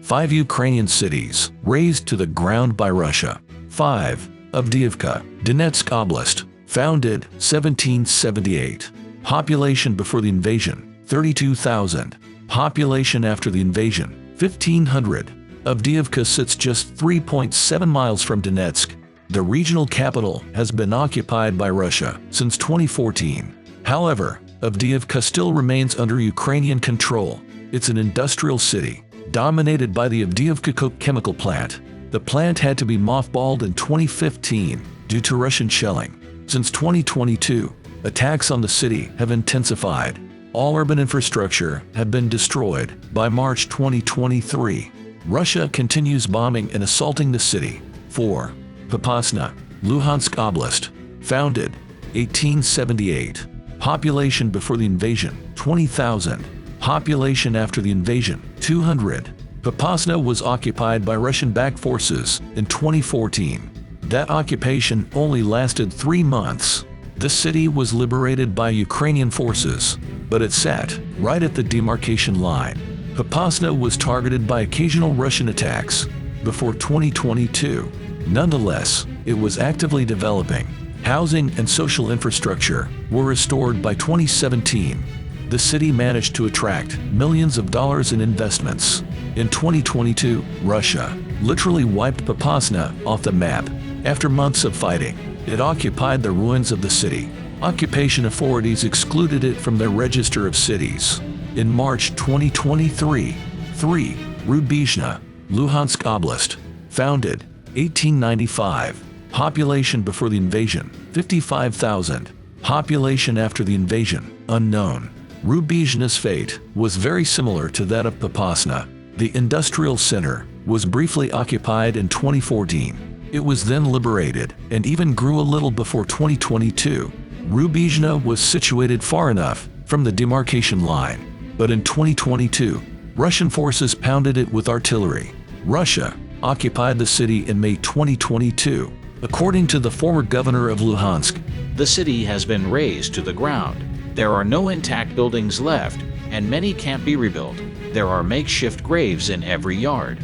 5 Ukrainian cities razed to the ground by Russia. 5. Avdiivka, Donetsk Oblast, founded 1778. Population before the invasion, 32,000. Population after the invasion, 1,500. Avdiivka sits just 3.7 miles from Donetsk. The regional capital has been occupied by Russia since 2014. However, Avdiivka still remains under Ukrainian control. It's an industrial city, dominated by the Avdiivka coke chemical plant. The plant had to be mothballed in 2015 due to Russian shelling. Since 2022, attacks on the city have intensified. All urban infrastructure had been destroyed by March 2023. Russia continues bombing and assaulting the city. 4. Popasna, Luhansk Oblast, founded 1878. Population before the invasion, 20,000. Population after the invasion, 200. Popasna was occupied by Russian-backed forces in 2014. That occupation only lasted 3 months. The city was liberated by Ukrainian forces, but it sat right at the demarcation line. Popasna was targeted by occasional Russian attacks before 2022. Nonetheless, it was actively developing. Housing and social infrastructure were restored by 2017. The city managed to attract millions of dollars in investments. In 2022, Russia literally wiped Popasna off the map. After months of fighting, it occupied the ruins of the city. Occupation authorities excluded it from their register of cities. In March 2023, 3. Rubizhna, Luhansk Oblast, founded 1895. Population before the invasion, 55,000. Population after the invasion, unknown. Rubizhna's fate was very similar to that of Popasna. The industrial center was briefly occupied in 2014. It was then liberated and even grew a little before 2022. Rubizhna was situated far enough from the demarcation line, but in 2022, Russian forces pounded it with artillery. Russia occupied the city in May 2022. According to the former governor of Luhansk, the city has been razed to the ground. There are no intact buildings left, and many can't be rebuilt. There are makeshift graves in every yard.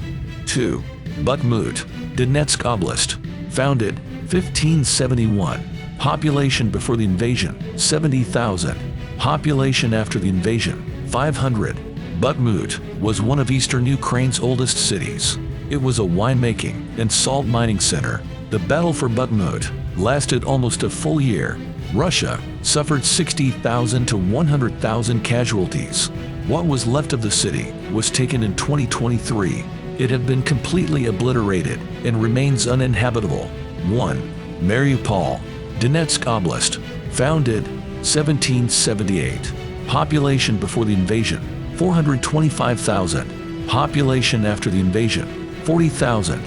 2. Bakhmut, Donetsk Oblast, founded 1571. Population before the invasion, 70,000. Population after the invasion, 500. Bakhmut was one of eastern Ukraine's oldest cities. It was a winemaking and salt mining center. The battle for Bakhmut lasted almost a full year. Russia suffered 60,000 to 100,000 casualties. What was left of the city was taken in 2023. It had been completely obliterated and remains uninhabitable. 1. Mariupol, Donetsk Oblast, founded 1778. Population before the invasion, 425,000. Population after the invasion, 40,000.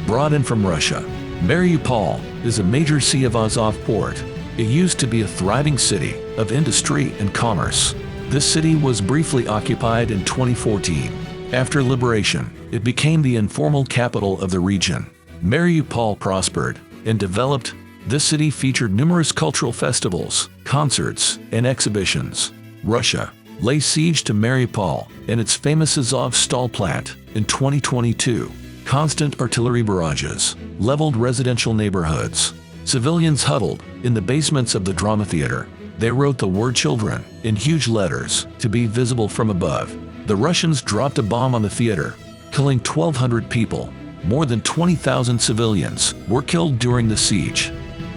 Brought in from Russia. Mariupol is a major Sea of Azov port. It used to be a thriving city of industry and commerce. This city was briefly occupied in 2014. After liberation, it became the informal capital of the region. Mariupol prospered and developed. This city featured numerous cultural festivals, concerts, and exhibitions. Russia laid siege to Mariupol and its famous Azovstal plant in 2022. Constant artillery barrages leveled residential neighborhoods. Civilians huddled in the basements of the drama theater. They wrote the word children in huge letters to be visible from above. The Russians dropped a bomb on the theater, killing 1,200 people. More than 20,000 civilians were killed during the siege.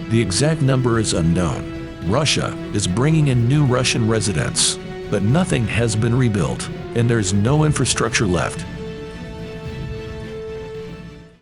The exact number is unknown. Russia is bringing in new Russian residents, but nothing has been rebuilt, and there's no infrastructure left